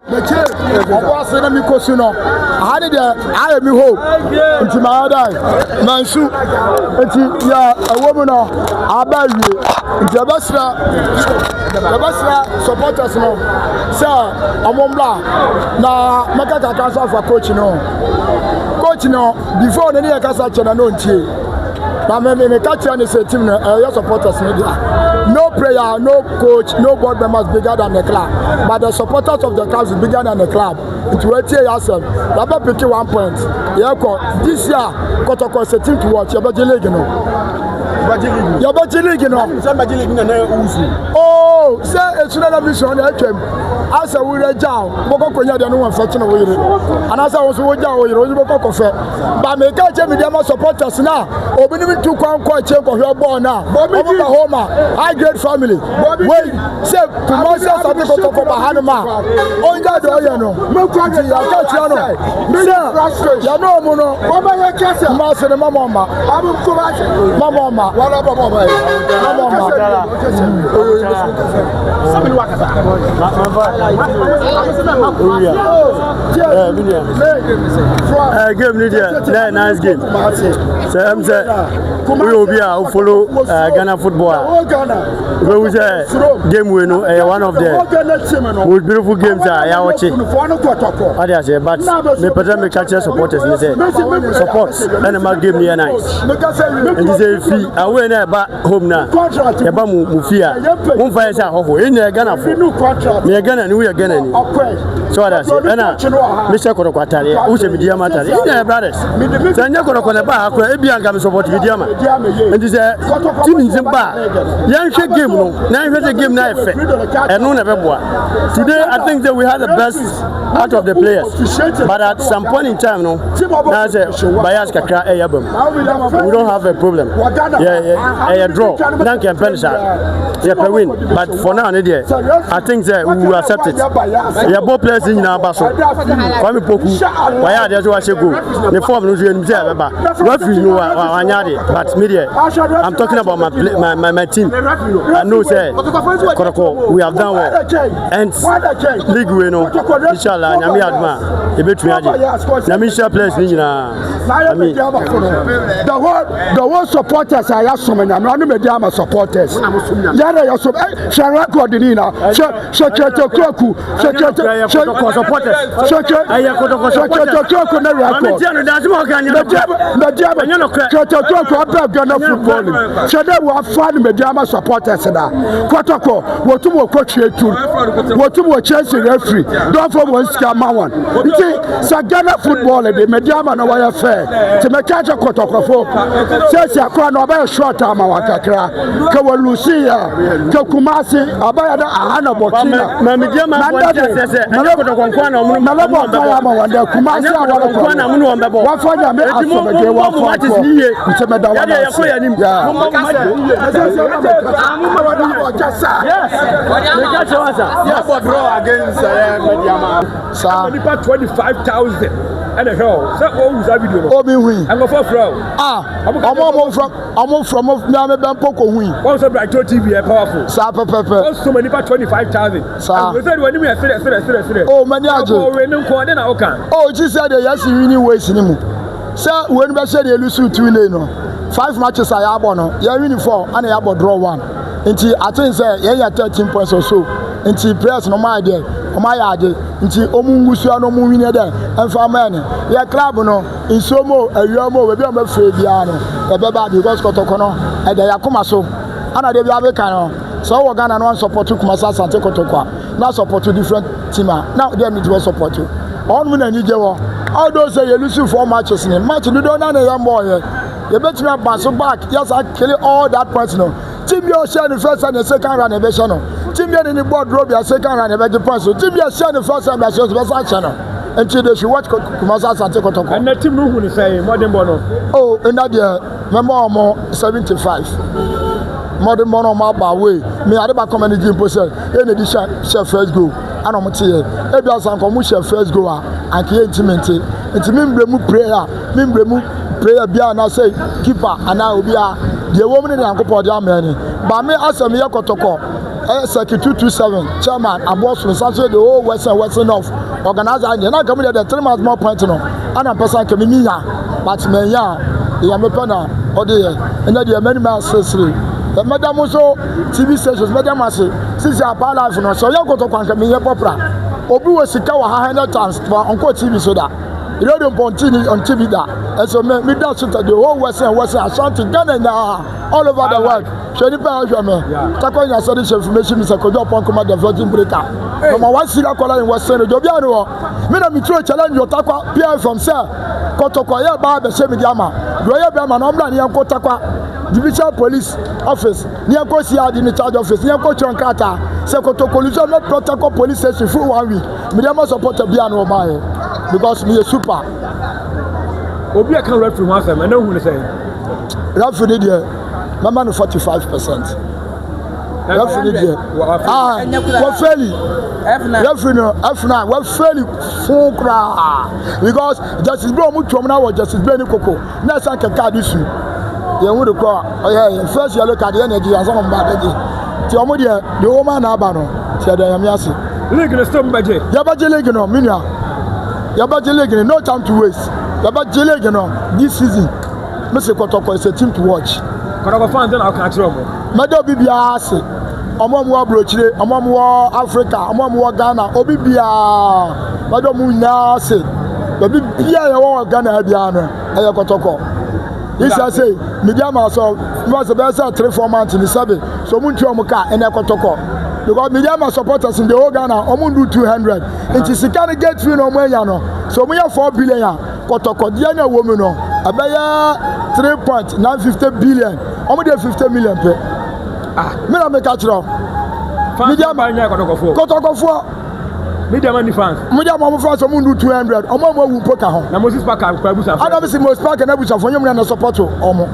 was in a Mikosino. I had it there. I am hope into my other Mansu. Yeah, a woman. I buy you. The best supporters now. Sir, I'm on black. Now, Makaka cancel for coach no. Coach no. Before the near Casa China no tea. Now, me catch and say team your supporters no player, no coach, no board members bigger than the club. But the supporters of the club is bigger than the club. It will tell yourself. That pick 1 point. Yeah, this year, Kotoko is a team to watch. You're league, you know. You're league, you know. Oh, say it's not a mission. As a way down, Boko Konya, the no unfortunate way. And as I was way down, you know, Boko Fair. But me catch Medeama supporters now. Opening to come quite check of your ball now. Homa, high grade family. Wait, say, to myself, I think of Hanama. Oh, God, you know. No country, I catch you know. You know, Mono, Master, Mamma, Mamma, game nice game. So I'm saying we will be follow Ghana football. We will say game we know one of the most beautiful games I watch it. But the person catch supporters and say support and my game near nice. And he say fee away na back home now. Ya ba mu fia. Mo fa say ho in Ghana for. Me Ghana ni we Ghana ni. So that say na Mr. Kotoko atare who say Medeama atare. In brothers. Sanya Kotoko na ba akwa e bia ngam support Medeama. And he say team in Zimba. Yan hwe game no. Na hwe the game na efe. Eno na beboa. Today I think that we have the best out of the players. But at some point in time no. Na say bias kakra e yabam. We don't have a problem. Yeah, draw. Then can finish yeah, win. But for now, I think that we will accept it. Yeah, both players in our basket. Kwame Poku, why are they to go? The form no do Refree no but media. I'm talking about my team. I know say Kotoko, we have done well. And league we know. Inshallah, Nyami Adma, e betumi aje. Nyami share players ni na. The whole supporters are so many. I'm not Medeama supporters. Yara ya so share record ni na. Share Kotoko supporters. Kotoko na record. Medeama Kotoko abeg Ghana football. Share we fan Medeama supporters na. Kotoko wotumo coach etu. Wotumo Chelsea referee. Don't for one scam one. It's Ghana football the Medeama na why fair. To make catch Kotoko for. Says ya kwa no ba short time wakakra. Ka Lucia, ka Kumasi, abaya da ahana Burkina. Medeama say Kotoko kwa na mu malabo kwa ma wanda Kumasi awala kwa na mu ombebo. Wafanya me asomege wafanya. Ntemeda wana. Ya yes. Draw against Medeama. Sa 25,000 and a hell. That always a video. I'm a from. I'm from Nyame Bempoko hui. Also Black TV powerful. Sa pepper. Also many 25,000. Sa. We said when we are serious. Oh many ajo. Oh we no ko na oka. Oh she said yes winning ways ni mu. Sir when we say they lose 2 no. 5 matches I have no. You winning 4 and I have draw 1. Until I think say you 13 points or so. Until players no my there. O my yard. Until omungusu no mu win there. And for man. Ya club no in somo awamo we be am afraid bia no. E beba because Kotoko no e dey akoma so. Ana dey bia be kan no. So we Ghana no support Kumasa Sante Kotoko. Now support different team. Now they need to support you. On win any jewo. All those say you lose 4 matches in match you don't know young boy. You bet me pass back. Yes, I kill all that points no. Team you share the first and the second round of no. Team you in the board drop your second round of the points. Team you share the first and the second channel. Until they should watch Kumasa Sante Kotoko. And the team who say more than Bono. Oh, in that year, more 75. Modern mono maba way. Me adeba come and give say any edition share first goal. Ana mo tie. E bia san ko mo share first goal and ke intimate. Enti membremu prayer bia na say keeper ana obi a de wo me ne yankopɔ de amani. Ba me asem ye Kotoko. Circuit 227 chairman Abosu Sanso the whole western north organizer and na come there 3 months more point no and am person come me ya but me ya e am pena ode and the many man sesri the madam so TV stations madam say since your power life no so you go to kwanka me ya popra obi wo sika wa ha 100 times for onko TV so that you don't continue on TV that and so me that so the whole western Ashanti Ghana all over the world shey ni pa ahwe me takwa nya so this information Mr. Kojo upon come the virgin breaker number 1 senior caller in western do bia no me na me throw challenge your takwa pia from sir Kotoko ya ba be she Medeama do ya be ma no mra ni yanko takwa division police office ni yanko CID in charge office ni yanko chonkata se Kotoko luso not protocol police station for 1 week Medeama support bia no ma because me a super obi a kan referee one time and no who say referee there mama no 45%. Referee there what fairly referee no afna what fairly full cra because justice bro mu twom na wo justice bro ni koko na san ka card issue ye hu de ko first yellow card ye na ji ansa mo ba de ti omo de the woman na aba no se da yam yase league no stop baje ya baje league no minia ya baje league no time to waste ya baje league no this season Mr. Kotoko is a team to watch. Kotoko fans don't catch up. Mado bibia ase. Omo mo abrochire, omo mo Africa, omo mo Ghana, obi bia. Mado mu nya ase. Obi bia ye wo Ghana bia no. Eye Kotoko. This I say, Medeama so was about 3-4 months in the survey. So mun twa mo ka ene Kotoko. Because Medeama supporters in the whole Ghana, omo do 200. It is the kind of get free no mo ya no. So mo ya 4 billion ya. Kotoko dia na wo mu no. Abaya 3.950 billion. Omo dey 50 million pe. Me na me catch now. Medeama nya Kotoko for. Medeama ni fans. Medeama mo fans omo do 200. Omo mo wu poka ho. Na Moses Park kwa busa. Adam si Moses Park na busa fo nyum na support omo.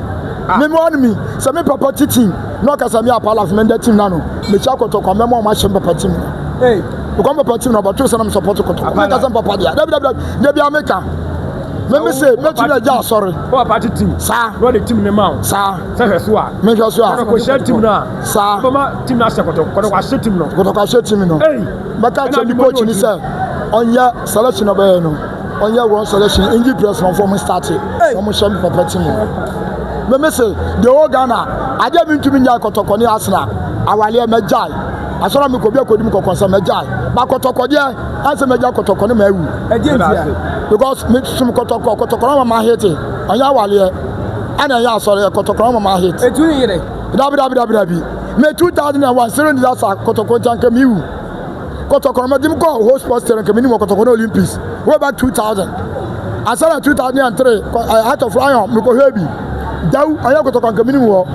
Me mo on me. Se me papa team. No ka se me apala for me that team na no. Me cha Kotoko me mo ma shem papa team. Hey. Because papa team na but so na support Kotoko. Me ka se papa dia. Dey be America. Let me say, let you know, sorry. Oh, party team. Sir. What the team name out. Sir. Say so. Make sure. Kotoko share team na. Sir. Mama team na Kotoko share team no. Kotoko share team no. Hey. Maka tell the coach ni say, onya selection obey no. Onya one selection injury press from form started. Omo share me papa team. Let me say, the whole Ghana, I dey mean to me nya Kotoko ni Arsenal. Awale me jai. Asora me ko bi akodi me kokonsa me jai. Ba Kotoko dia, anse me jai Kotoko ni ma ewu. E dey dia. Because me sum Kotoko mama hate anya wale ana ya asore Kotoko mama hate e tuni yire dabi me 2001 zero disaster Kotoko tanke miwu Kotoko ma dim ko host poster nke minimum Kotoko Olympics way back 2000 asara 2003 heart of lion me ko hebi daw anya Kotoko nke minimum ho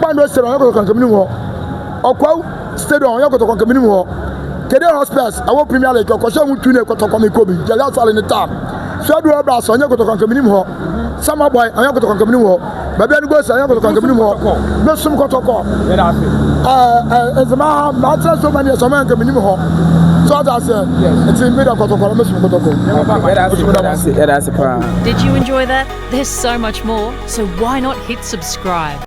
pando sero anya Kotoko nke minimum ho okwa stadium anya Kotoko nke minimum ho Kede hospitals awo Premier League ko so mu tune Kotoko me ko bi jala sale ni tam so do obra so anya Kotoko nke minimum ho sama boy anya Kotoko nke minimum ho baby ani go so anya Kotoko nke minimum ho me sum Kotoko ezema na tra so many so anya nke minimum ho so that say it's in middle Kotoko me sum Kotoko. Did you enjoy that? There's so much more, so why not hit subscribe?